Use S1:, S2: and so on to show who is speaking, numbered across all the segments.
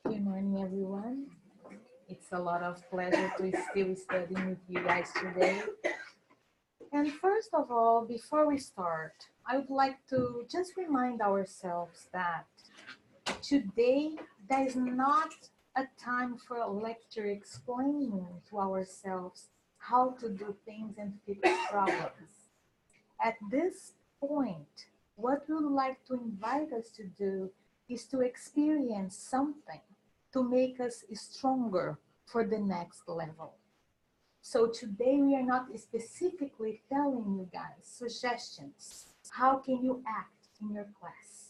S1: Good morning, everyone. It's a lot of pleasure to still studying with you guys today. And first of all, before we start, I would like to just remind ourselves that today there is not a time for a lecture explaining to ourselves how to do things and fix problems. At this point, what we would like to invite us to do is to experience something to make us stronger for the next level. So today we are not specifically telling you guys suggestions. How can you act in your class?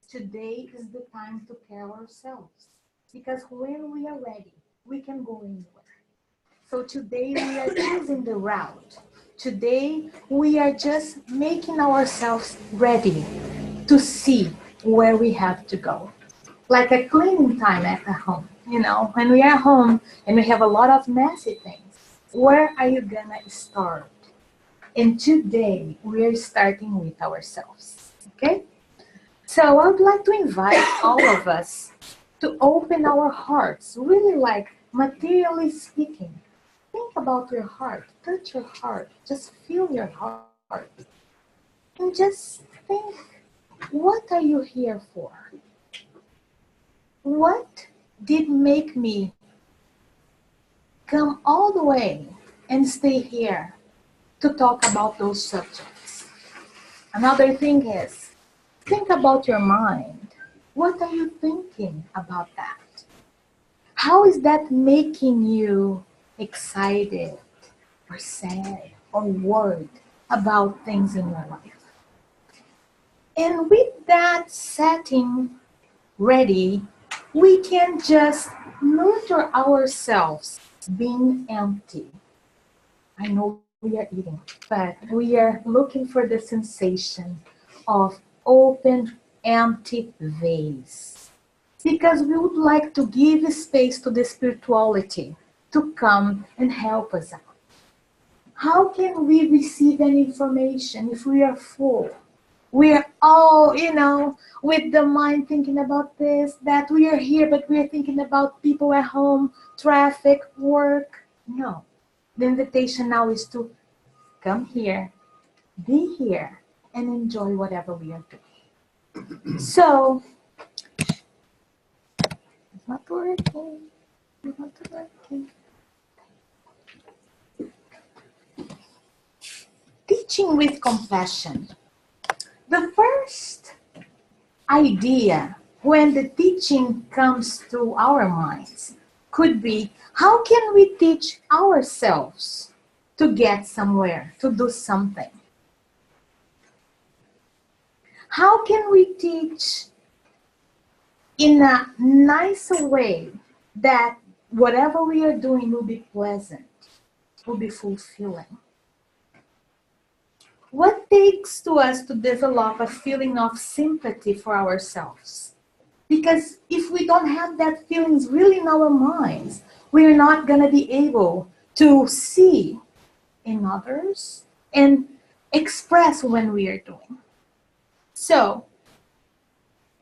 S1: Today is the time to care ourselves. Because when we are ready, we can go anywhere. So today we are choosing the route. Today we are just making ourselves ready to see where we have to go. Like a cleaning time at the home. When we are home and we have a lot of messy things, where are you gonna start? And today we are starting with ourselves. Okay? So I would like to invite all of us to open our hearts, really like materially speaking. Think about your heart, touch your heart, just feel your heart. And just think, what are you here for? What did make me come all the way and stay here to talk about those subjects? Another thing is, think about your mind. What are you thinking about that? How is that making you excited or sad or worried about things in your life? And with that setting ready, we can just nurture ourselves being empty. I know we are eating, but we are looking for the sensation of open, empty vase. Because we would like to give space to the spirituality to come and help us out. How can we receive any information if we are full? We are all, with the mind thinking about this, that we are here, but we are thinking about people at home, traffic, work. No. The invitation now is to come here, be here, and enjoy whatever we are doing. So, it's not working. It's not working. Teaching with compassion. The first idea when the teaching comes to our minds could be, how can we teach ourselves to get somewhere, to do something? How can we teach in a nicer way that whatever we are doing will be pleasant, will be fulfilling? What takes to us to develop a feeling of sympathy for ourselves? Because if we don't have that feelings really in our minds, we're not going to be able to see in others and express when we are doing. So,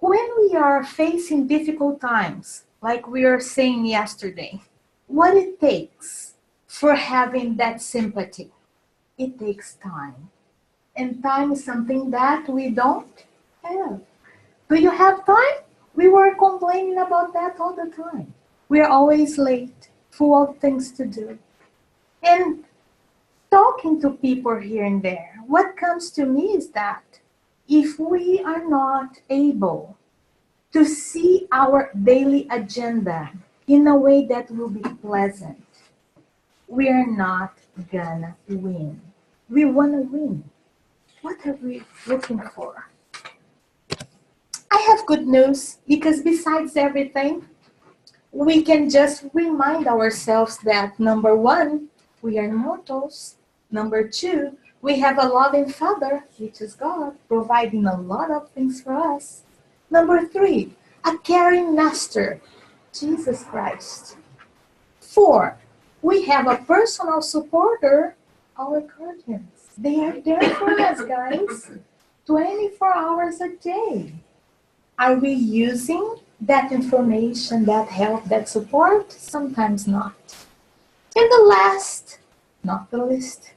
S1: when we are facing difficult times, like we were saying yesterday, what it takes for having that sympathy? It takes time. And time is something that we don't have. Do you have time? We were complaining about that all the time. We're always late, full of things to do. And talking to people here and there, what comes to me is that if we are not able to see our daily agenda in a way that will be pleasant, we are not gonna win. We wanna win. What are we looking for? I have good news, because besides everything, we can just remind ourselves that number one, we are mortals. Number two, we have a loving Father, which is God, providing a lot of things for us. Number three, a caring Master, Jesus Christ. Four, we have a personal supporter, our guardians. They are there for us, guys, 24 hours a day. Are we using that information, that help, that support? Sometimes not. And the last, not the least,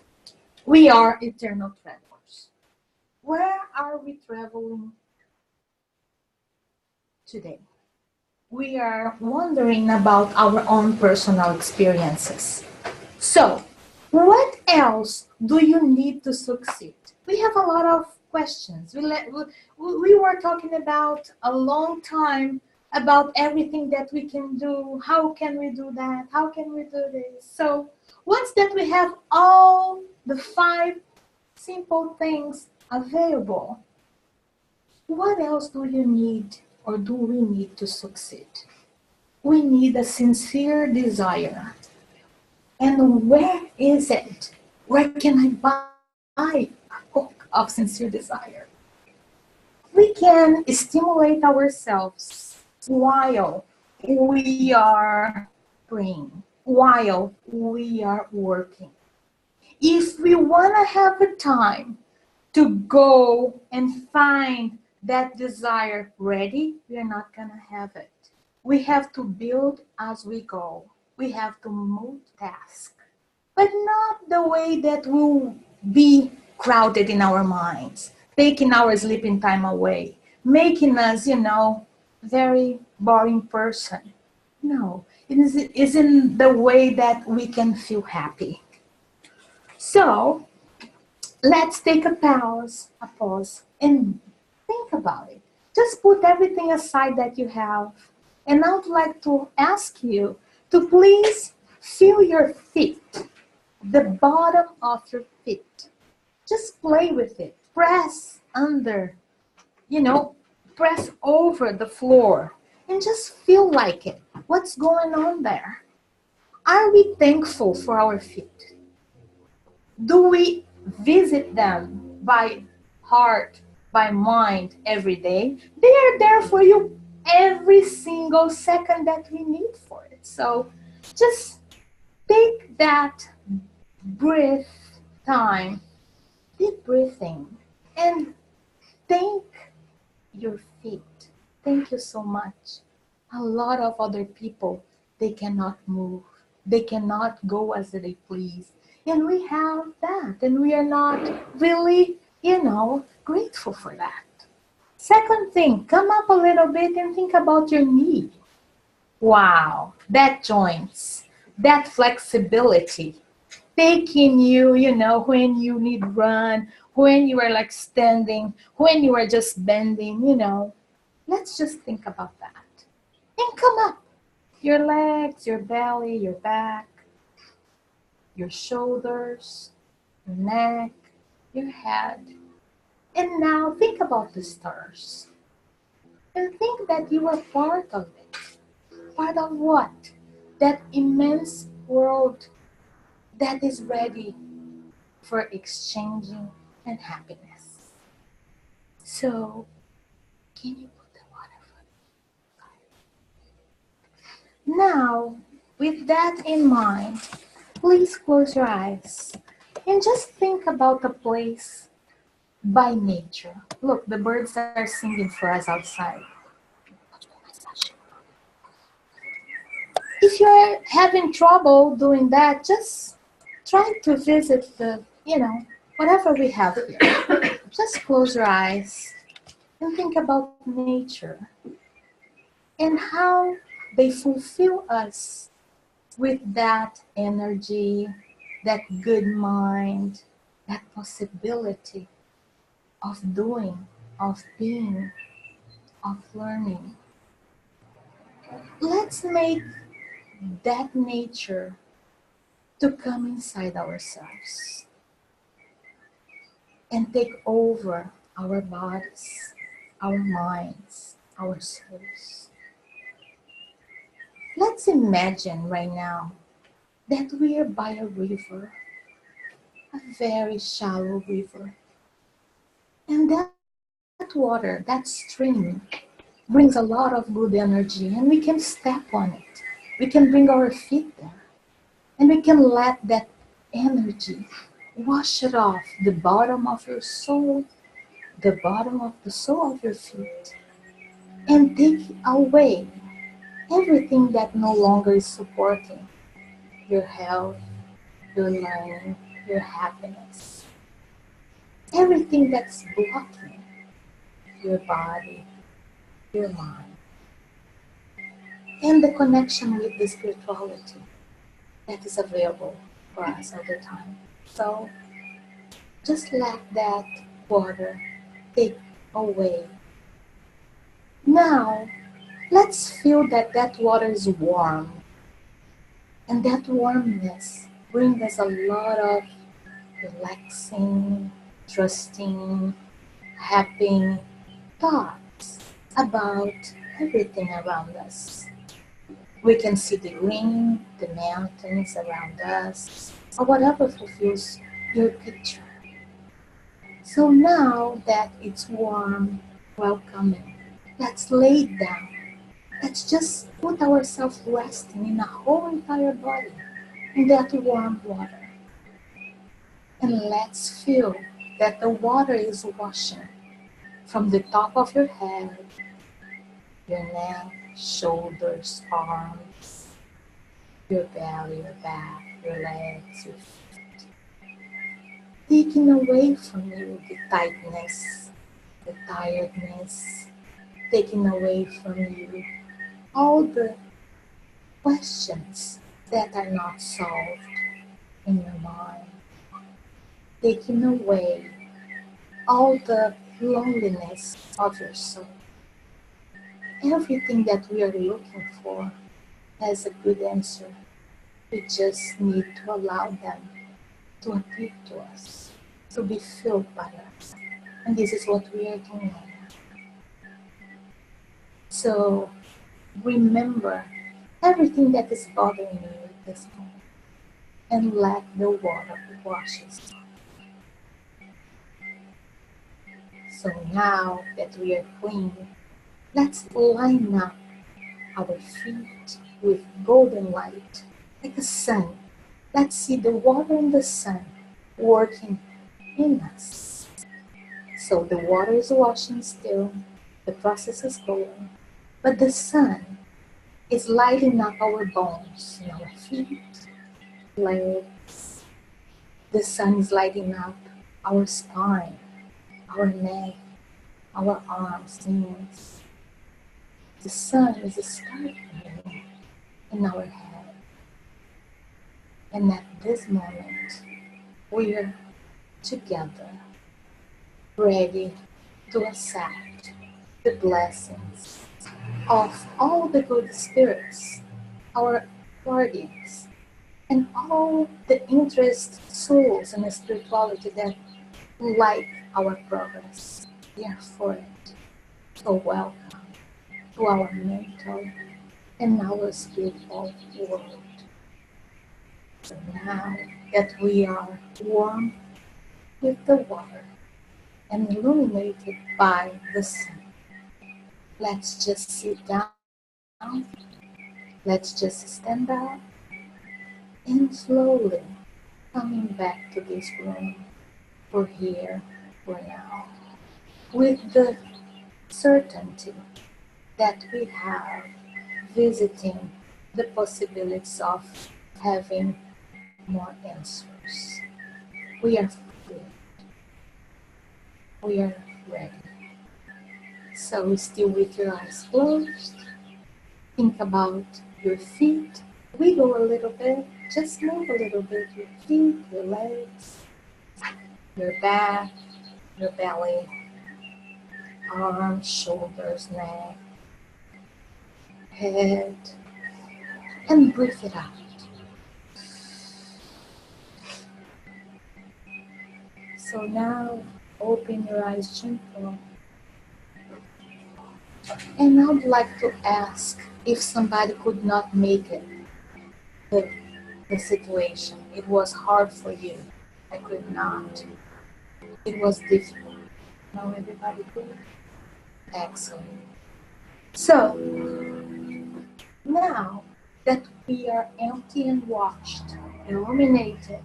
S1: we are eternal travelers. Where are we traveling today? We are wondering about our own personal experiences. So, what else do you need to succeed? We have a lot of questions. We were talking about a long time about everything that we can do. How can we do that? How can we do this? So, once that we have all the 5 simple things available, what else do you need or do we need to succeed? We need a sincere desire. And where is it? Where can I buy a book of sincere desire? We can stimulate ourselves while we are praying, while we are working. If we want to have a time to go and find that desire ready, we are not going to have it. We have to build as we go. We have to multitask, but not the way that will be crowded in our minds, taking our sleeping time away, making us, very boring person. No, it isn't the way that we can feel happy. So let's take a pause, and think about it. Just put everything aside that you have. And I would like to ask you to please feel your feet, the bottom of your feet. Just play with it. Press under, press over the floor and just feel like it. What's going on there? Are we thankful for our feet? Do we visit them by heart, by mind every day? They are there for you every single second that we need for it. So just take that breath time, deep breathing, and thank your feet. Thank you so much. A lot of other people, they cannot move. They cannot go as they please. And we have that. And we are not really, grateful for that. Second thing, come up a little bit and think about your knee. Wow, that joints, that flexibility, taking you, when you need run, when you are like standing, when you are just bending, Let's just think about that. And come up. Your legs, your belly, your back, your shoulders, your neck, your head. And now think about the stars. And think that you are part of it. Part of what? That immense world that is ready for exchanging and happiness. So, can you put the water for me? Now, with that in mind, please close your eyes and just think about a place by nature. Look, the birds are singing for us outside. If you're having trouble doing that, just try to visit whatever we have here. Just close your eyes and think about nature and how they fulfill us with that energy, that good mind, that possibility of doing, of being, of learning. Let's make that nature to come inside ourselves and take over our bodies, our minds, our souls. Let's imagine right now that we are by a river, a very shallow river. And that water, that stream, brings a lot of good energy, and we can step on it. We can bring our feet there, and we can let that energy wash it off the bottom of your soul, the bottom of the sole of your feet. and take away everything that no longer is supporting your health, your learning, your happiness. Everything that's blocking your body, your mind, and the connection with the spirituality that is available for us all the time. So just let that water take away. Now, let's feel that that water is warm, and that warmness brings us a lot of relaxing, trusting, happy thoughts about everything around us. We can see the green, the mountains around us, or whatever fulfills your picture. So now that it's warm, welcoming, let's lay it down. Let's just put ourselves resting in a whole entire body in that warm water. And let's feel that the water is washing from the top of your head, your neck, shoulders, arms, your belly, your back, your legs, your feet. Taking away from you the tightness, the tiredness, taking away from you all the questions that are not solved in your mind, taking away all the loneliness of your soul. Everything that we are looking for has a good answer. We just need to allow them to appear to us, to be filled by us. And this is what we are doing right now. So remember everything that is bothering you at this moment and let the water wash it. So now that we are clean, let's line up our feet with golden light, like a sun. Let's see the water and the sun working in us. So the water is washing still, the process is going, but the sun is lighting up our bones in our feet, legs. The sun is lighting up our spine, our neck, our arms, knees. The sun is sparkling in our head. And at this moment, we are together, ready to accept the blessings of all the good spirits, our guardians, and all the interest souls in spirituality that like our progress. They are for it. So welcome to our mental and our spiritual world. So now that we are warm with the water and illuminated by the sun, let's just sit down, let's just stand up, and slowly coming back to this room for here, for now, with the certainty that we have visiting the possibilities of having more answers. We are free. We are ready. So still with your eyes closed, think about your feet. Wiggle a little bit, just move a little bit your feet, your legs, your back, your belly, arms, shoulders, neck, head, and breathe it out. So now open your eyes gently. And I would like to ask if somebody could not make it, the, the situation. It was hard for you. I could not. It was difficult. Now everybody could. Excellent. So now that we are empty and washed, illuminated,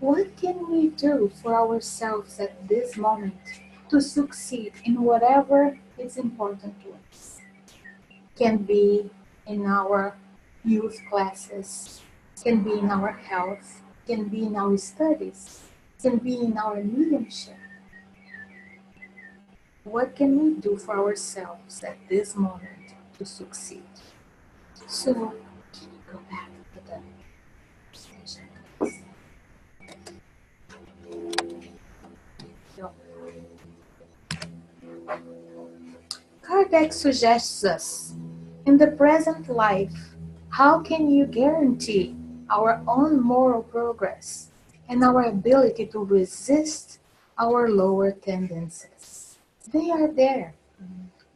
S1: what can we do for ourselves at this moment to succeed in whatever is important to us? Can be in our youth classes, can be in our health, can be in our studies, can be in our mediumship. What can we do for ourselves at this moment to succeed? So, can you go back to the station, please? So, Kardec suggests us, in the present life, how can you guarantee our own moral progress and our ability to resist our lower tendencies? They are there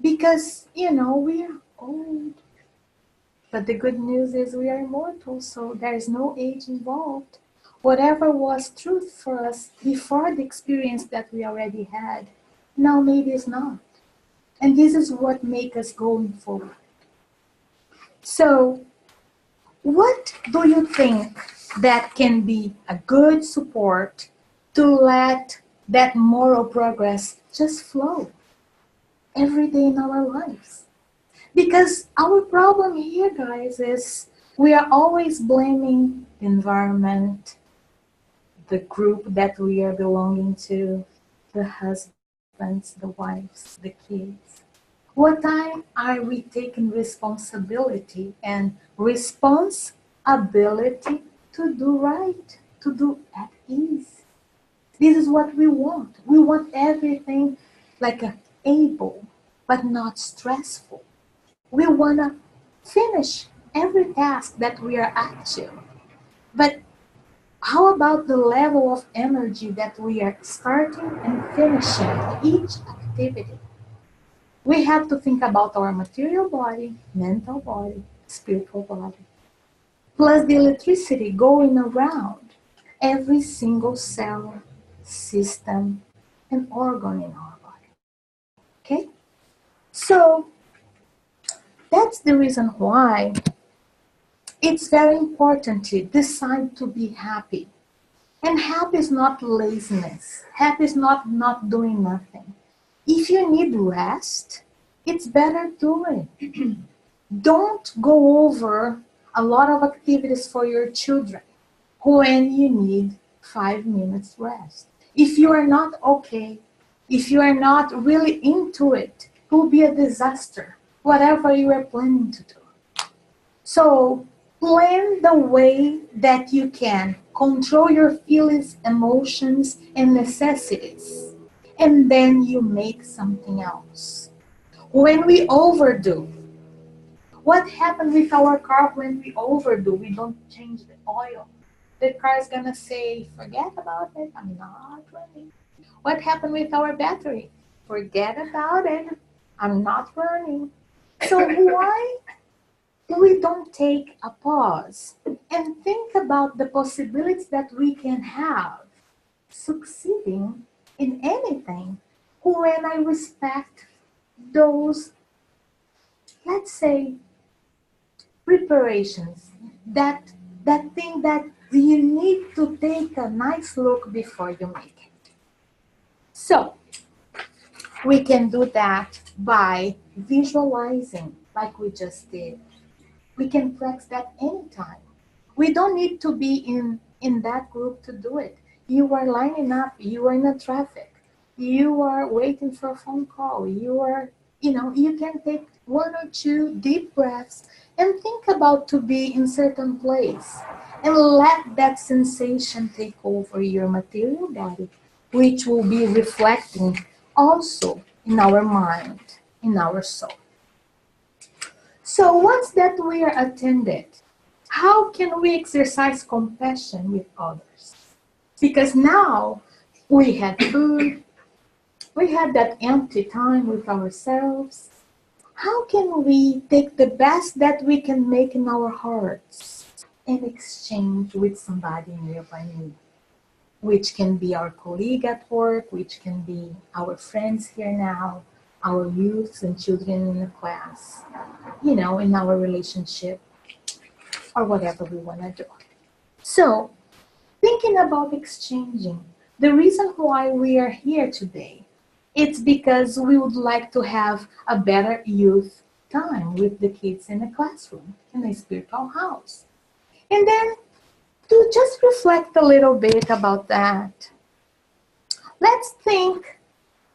S1: because, we are old. But the good news is we are immortal, so there is no age involved. Whatever was truth for us before the experience that we already had, now maybe it's not. And this is what makes us going forward. So, what do you think that can be a good support to let that moral progress just flow every day in our lives? Because our problem here, guys, is we are always blaming the environment, the group that we are belonging to, the husbands, the wives, the kids. What time are we taking responsibility and responsibility to do right, to do at ease? This is what we want. We want everything like able, but not stressful. We want to finish every task that we are up to. But how about the level of energy that we are starting and finishing each activity? We have to think about our material body, mental body, spiritual body, plus the electricity going around every single cell, system, and organ in our body. Okay? So, that's the reason why it's very important to decide to be happy. And happy is not laziness. Happy is not doing nothing. If you need rest, it's better do it. Don't go over a lot of activities for your children when you need 5 minutes rest. If you are not okay, if you are not really into it, it will be a disaster, whatever you are planning to do. So plan the way that you can control your feelings, emotions, and necessities, and then you make something else. When we overdo, what happens with our car when we overdo? We don't change the oil. The car is gonna say, forget about it, I'm not running. What happened with our battery? Forget about it, I'm not running. So why we don't take a pause and think about the possibilities that we can have succeeding in anything when I respect those, let's say, preparations, that thing that you need to take a nice look before you make it. So we can do that by visualizing like we just did. We can practice that anytime. We don't need to be in that group to do it. You are lining up, you are in the traffic, you are waiting for a phone call, you can take 1 or 2 deep breaths and think about to be in certain place and let that sensation take over your material body, which will be reflecting also in our mind, in our soul. So once that we are attended, how can we exercise compassion with others? Because now we had food, we had that empty time with ourselves. How can we take the best that we can make in our hearts and exchange with somebody nearby me? Which can be our colleague at work, which can be our friends here now, our youths and children in the class, in our relationship, or whatever we want to do. So, thinking about exchanging, the reason why we are here today, it's because we would like to have a better youth time with the kids in a classroom, in a spiritual house. And then to just reflect a little bit about that, let's think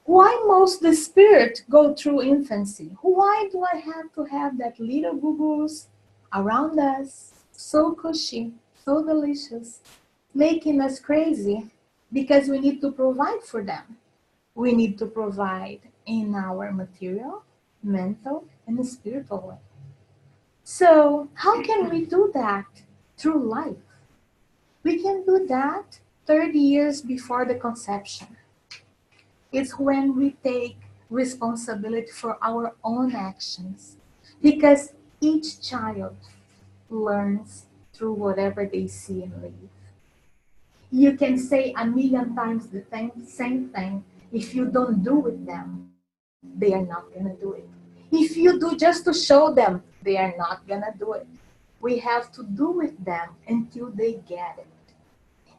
S1: why most the spirit go through infancy. Why do I have to have that little boo-boos around us, so cushy, so delicious, making us crazy? Because we need to provide for them. We need to provide in our material, mental, and spiritual way. So how can we do that through life? We can do that 30 years before the conception. It's when we take responsibility for our own actions. Because each child learns through whatever they see and live. You can say a million times the same thing. If you don't do with them, they are not going to do it. If you do just to show them, they are not going to do it. We have to do with them until they get it.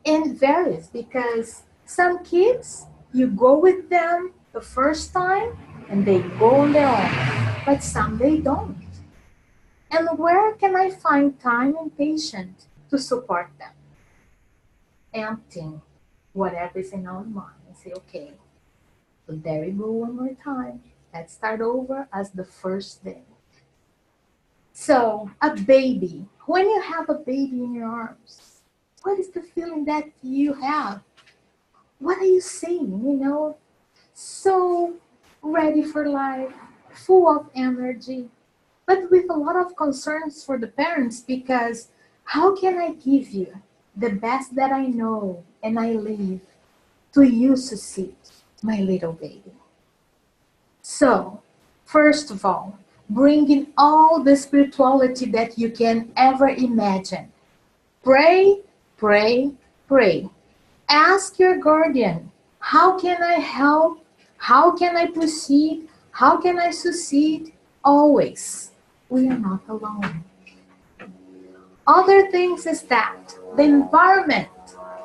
S1: And it varies because some kids, you go with them the first time and they go on their own, but some they don't. And where can I find time and patience to support them? Emptying whatever is in our mind and say, okay, so there we go one more time. Let's start over as the first day. So a baby, when you have a baby in your arms, what is the feeling that you have? What are you saying, So ready for life, full of energy, but with a lot of concerns for the parents because how can I give you the best that I know and I live to you succeed, my little baby? So, first of all, bring in all the spirituality that you can ever imagine. Pray, pray, pray. Ask your guardian, how can I help? How can I proceed? How can I succeed? Always. We are not alone. Other things is that the environment,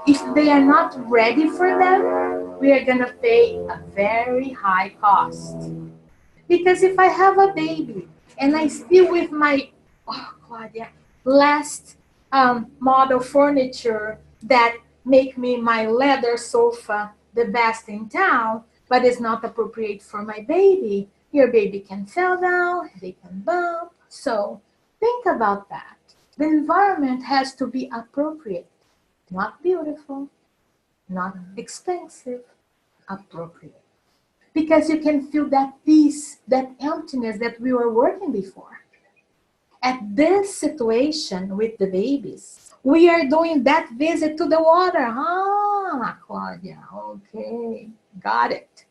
S1: if they are not ready for them, we are going to pay a very high cost. Because if I have a baby and I still with my, Claudia, last model furniture that make me my leather sofa the best in town, but it's not appropriate for my baby, your baby can fall down, they can bump. So think about that. The environment has to be appropriate, not beautiful, not expensive, appropriate. Because you can feel that peace, that emptiness that we were working before. At this situation with the babies, we are doing that visit to the water. Claudia, okay, got it.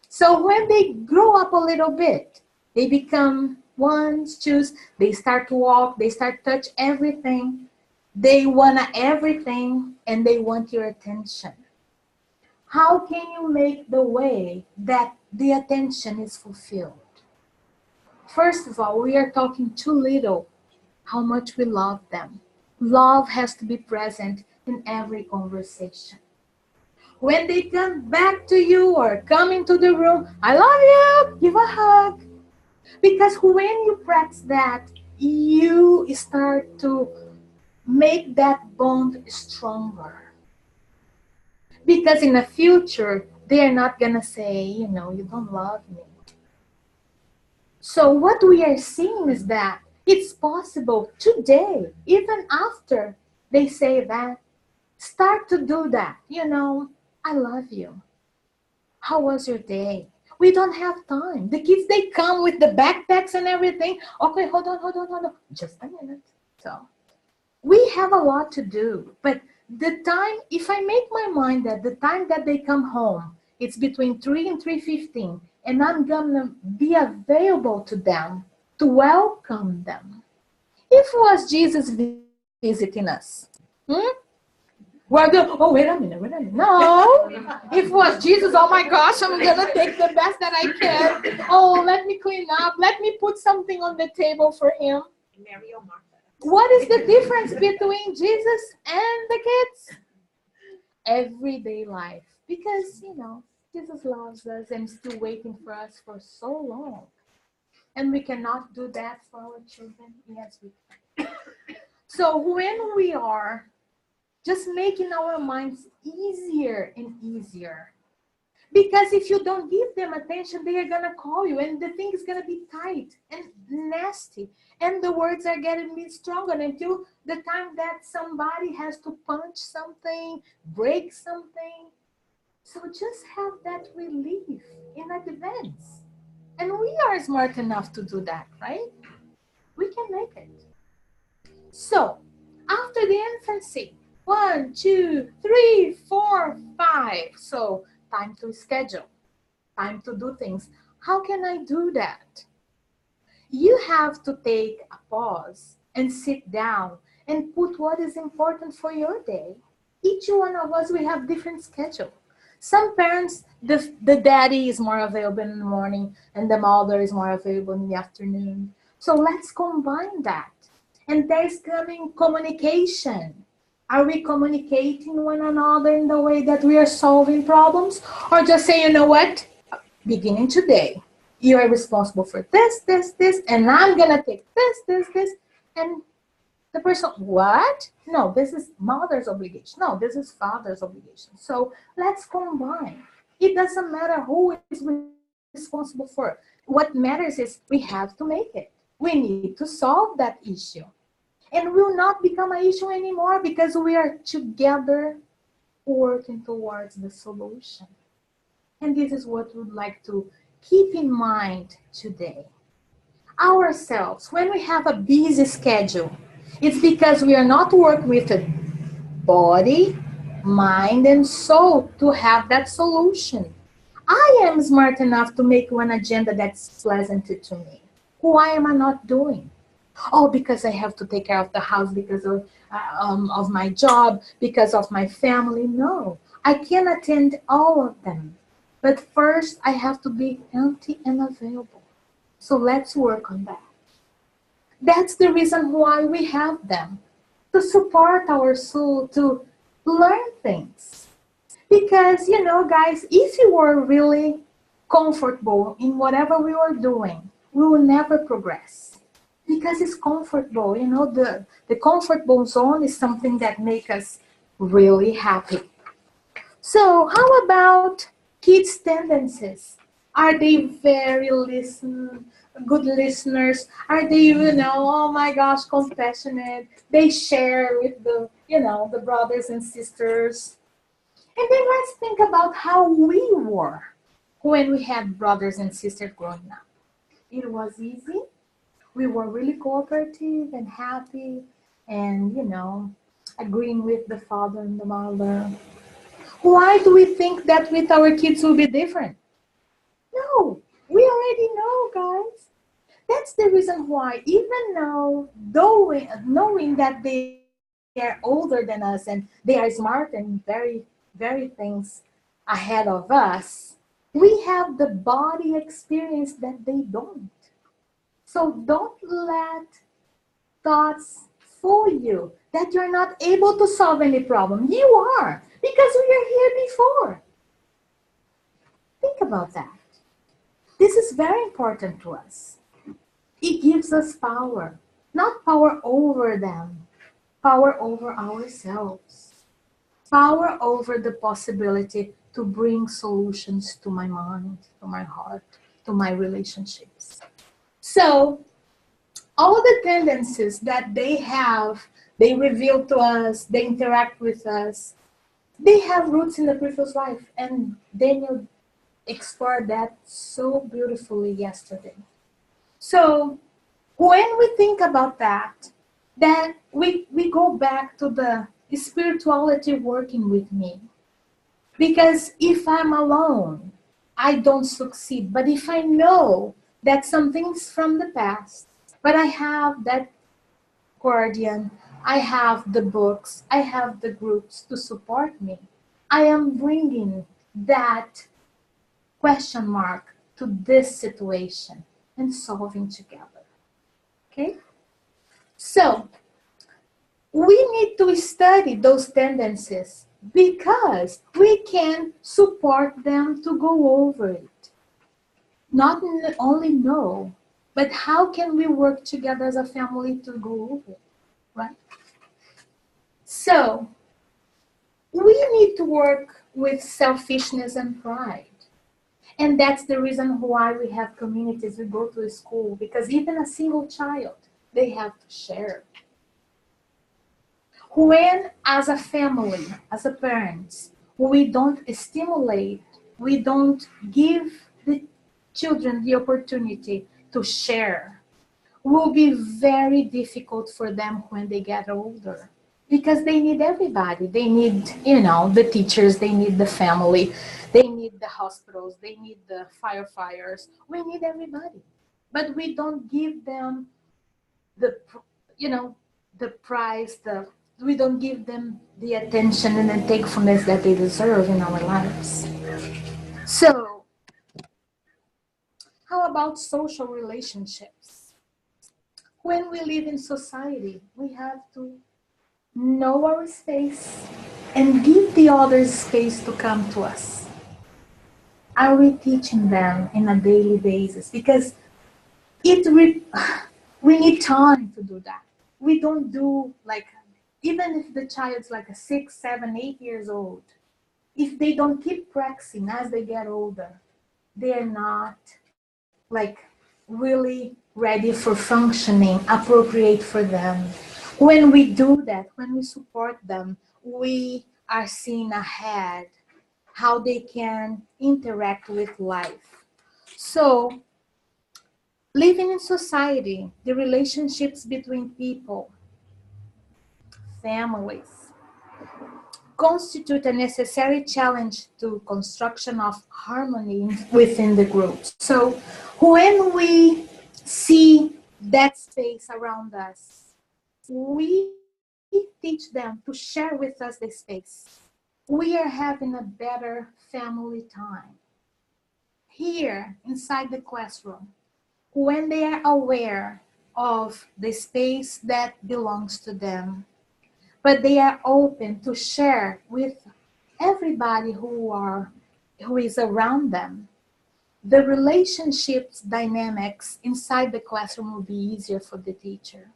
S1: So when they grow up a little bit, they become ones, twos, they start to walk, they start to touch everything. They want everything and they want your attention. How can you make the way that the attention is fulfilled? First of all, we are talking too little how much we love them. Love has to be present in every conversation. When they come back to you or come into the room, I love you, give a hug. Because when you practice that, you start to make that bond stronger. Because in the future, they are not going to say, you don't love me. So what we are seeing is that it's possible today, even after they say that, start to do that. I love you. How was your day? We don't have time. The kids, they come with the backpacks and everything. Okay, hold on. Just a minute. So we have a lot to do. But the time, if I make my mind that the time that they come home, it's between 3 and 3:15, and I'm going to be available to them to welcome them. If it was Jesus visiting us, wait a minute. No. If it was Jesus, oh my gosh, I'm going to take the best that I can. Oh, let me clean up. Let me put something on the table for him.
S2: Mary or Martha.
S1: What is the difference between Jesus and the kids? Everyday life. Because, Jesus loves us and is still waiting for us for so long. And we cannot do that for our children. Yes, we can. So when we are just making our minds easier and easier, because if you don't give them attention, they are going to call you and the thing is going to be tight and nasty. And the words are getting me stronger until the time that somebody has to punch something, break something. So just have that relief in advance. And we are smart enough to do that, right? We can make it. So, after the infancy, 1, 2, 3, 4, 5. So, time to schedule, time to do things. How can I do that? You have to take a pause and sit down and put what is important for your day. Each one of us, we have different schedule. Some parents, the daddy is more available in the morning and the mother is more available in the afternoon. So let's combine that. And there's coming communication. Are we communicating one another in the way that we are solving problems? Or just say, you know what? Beginning today, you are responsible for this, this, this, and I'm going to take this, this, this. And the person, what? No, this is mother's obligation. No, this is father's obligation. So let's combine. It doesn't matter who is responsible for it. What matters is we have to make it. We need to solve that issue. And will not become an issue anymore because we are together working towards the solution. And this is what we would like to keep in mind today. Ourselves, when we have a busy schedule, it's because we are not working with the body, mind, and soul to have that solution. I am smart enough to make one agenda that's pleasant to me. Why am I not doing? Oh, because I have to take care of the house because of my job, because of my family. No, I can attend all of them. But first, I have to be empty and available. So let's work on that. That's the reason why we have them, to support our soul, to learn things. Because, guys, if you were really comfortable in whatever we were doing, we will never progress. Because it's comfortable, the comfortable zone is something that makes us really happy. So how about kids' tendencies? Are they very good listeners? Are they, oh my gosh, compassionate? They share with the brothers and sisters. And then let's think about how we were when we had brothers and sisters growing up. It was easy. We were really cooperative and happy and, agreeing with the father and the mother. Why do we think that with our kids will be different? No, we already know, guys. That's the reason why, even now, knowing that they are older than us and they are smart and very, very things ahead of us, we have the body experience that they don't. So don't let thoughts fool you that you're not able to solve any problem. You are, because we are here before. Think about that. This is very important to us. It gives us power, not power over them, power over ourselves, power over the possibility to bring solutions to my mind, to my heart, to my relationships. So, all the tendencies that they have, they reveal to us, they interact with us, they have roots in the previous life. And Daniel explored that so beautifully yesterday. So when we think about that, then we go back to the spirituality working with me. Because if I'm alone, I don't succeed. But if I know that something's from the past, but I have that guardian, I have the books, I have the groups to support me, I am bringing that question mark to this situation and solving together. Okay? So, we need to study those tendencies because we can support them to go over it. Not only know, But how can we work together as a family to go over it, right? So we need to work with selfishness and pride. And that's the reason why we have communities. We go to a school because even a single child, they have to share. When, as a family, as a parents, we don't stimulate, we don't give the children the opportunity to share, will be very difficult for them when they get older. Because they need everybody. They need, the teachers, they need the family, they need the hospitals, they need the firefighters. We need everybody. But we don't give them the, you know, the prize, we don't give them the attention and the thankfulness that they deserve in our lives. So, how about social relationships? When we live in society, we have to know our space and give the others space to come to us. Are we teaching them in a daily basis? Because we need time to do that. We don't do like, even if the child's like a 6, 7, 8 years old, if they don't keep practicing as they get older, they're not like really ready for functioning, appropriate for them. When we do that, when we support them, we are seeing ahead how they can interact with life. So, living in society, the relationships between people, families, constitute a necessary challenge to construction of harmony within the group. So when we see that space around us, we teach them to share with us the space. We are having a better family time. Here, inside the classroom, when they are aware of the space that belongs to them, but they are open to share with everybody who is around them, the relationships dynamics inside the classroom will be easier for the teacher.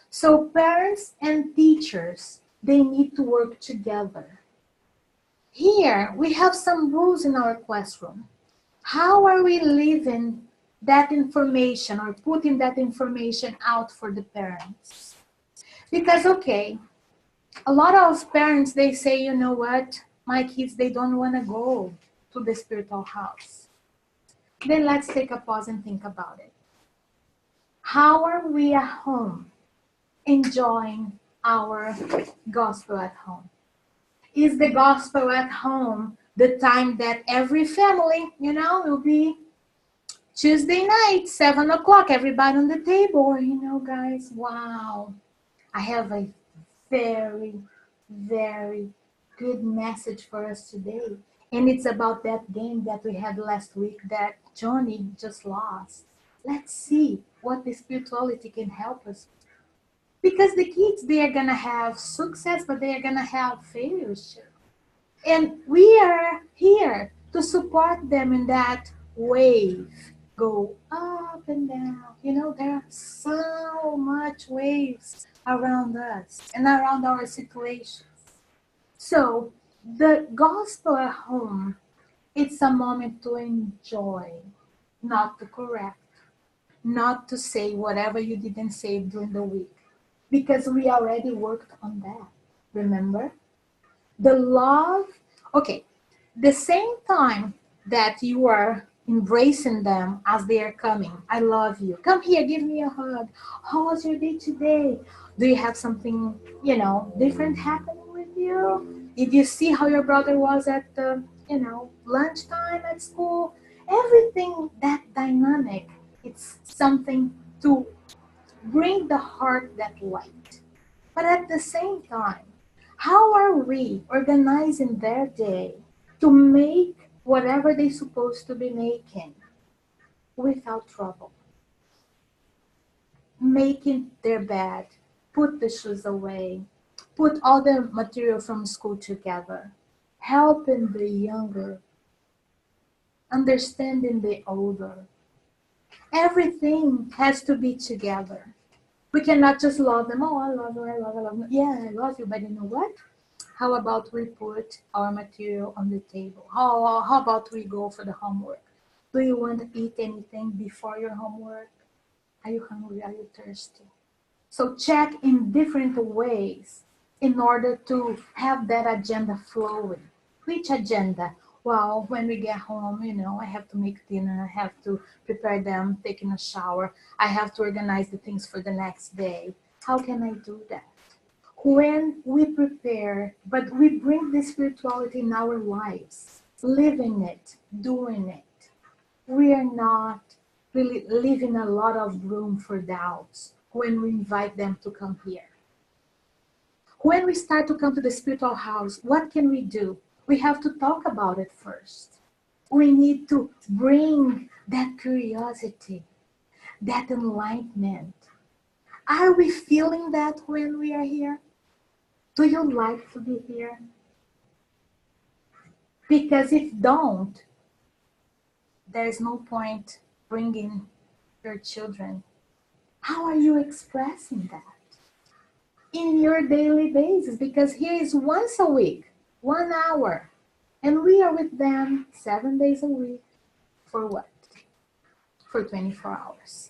S1: So parents and teachers, they need to work together. Here we have some rules in our classroom. How are we leaving that information or putting that information out for the parents? Because okay, a lot of parents, they say, you know what, my kids, they don't want to go to the spiritual house. Then let's take a pause and think about it. How are we at home enjoying our gospel at home? Is the gospel at home the time that every family, will be Tuesday night, 7 o'clock, everybody on the table, or, guys, wow, I have a very, very good message for us today. And it's about that game that we had last week that Johnny just lost. Let's see what the spirituality can help us. Because the kids, they are going to have success, but they are going to have failures too. And we are here to support them in that wave. Go up and down. There are so much waves around us and around our situations. So the gospel at home, it's a moment to enjoy, not to correct, not to say whatever you didn't say during the week, because we already worked on that. Remember? The love, okay, the same time that you are embracing them as they are coming. I love you. Come here, give me a hug. How was your day today? Do you have something, different happening with you? Did you see how your brother was at the, lunchtime at school? Everything that dynamic, it's something to bring the heart that light. But at the same time, how are we organizing their day to make whatever they're supposed to be making without trouble? Making their bed, put the shoes away, put all the material from school together, helping the younger, understanding the older. Everything has to be together. We cannot just love them. Oh, I love you, I love you, I love you. Yeah, I love you, but you know what? How about we put our material on the table? How about we go for the homework? Do you want to eat anything before your homework? Are you hungry? Are you thirsty? So check in different ways in order to have that agenda flowing. Which agenda? Well, when we get home, I have to make dinner, I have to prepare them, taking a shower, I have to organize the things for the next day. How can I do that? When we prepare, but we bring this spirituality in our lives, living it, doing it, we are not really leaving a lot of room for doubts when we invite them to come here. When we start to come to the spiritual house, what can we do? We have to talk about it first. We need to bring that curiosity, that enlightenment. Are we feeling that when we are here? Do you like to be here? Because if don't, there's no point bringing your children. How are you expressing that in your daily basis? Because here is once a week, 1 hour, and we are with them 7 days a week. For what? For 24 hours.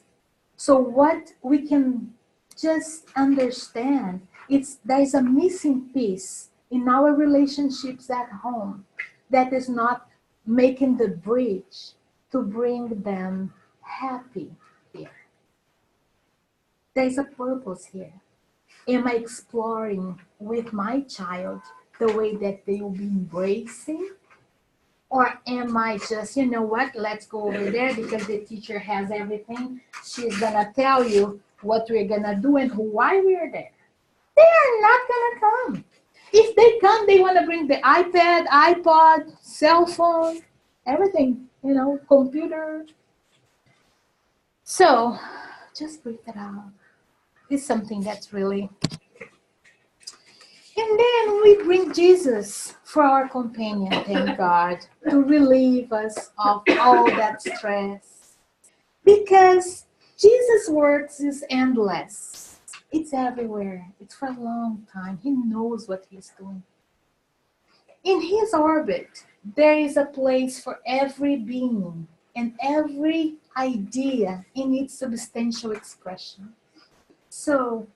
S1: So what we can just understand is there's a missing piece in our relationships at home that is not making the bridge to bring them happy here. There's a purpose here. Am I exploring with my child the way that they will be embracing? Or am I just, you know what, let's go over there because the teacher has everything. She's going to tell you what we're going to do and why we're there. They are not going to come. If they come, they want to bring the iPad, iPod, cell phone, everything, computer. So just breathe it out. It's something that's really. And then we bring Jesus for our companion, thank God, to relieve us of all that stress. Because Jesus' works is endless. It's everywhere. It's for a long time. He knows what he's doing. In his orbit, there is a place for every being and every idea in its substantial expression. So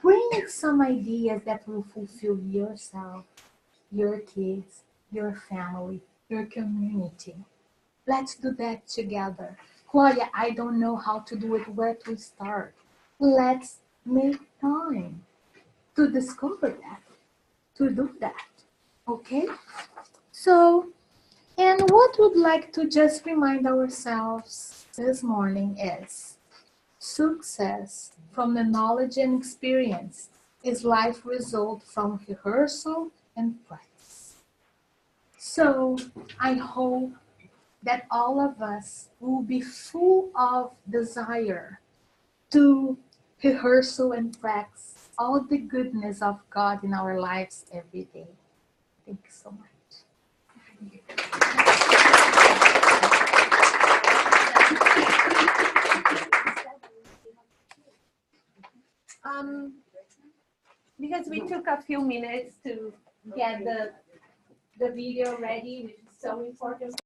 S1: bring some ideas that will fulfill yourself, your kids, your family, your community. Let's do that together. Claudia, I don't know how to do it, where to start. Let's make time to discover that, to do that. Okay? So, and what we'd like to just remind ourselves this morning is success from the knowledge and experience is life result from rehearsal and practice. So I hope that all of us will be full of desire to rehearsal and practice all the goodness of God in our lives every day. Thank you so much.
S2: Because we took a few minutes to get the video ready, which is so important.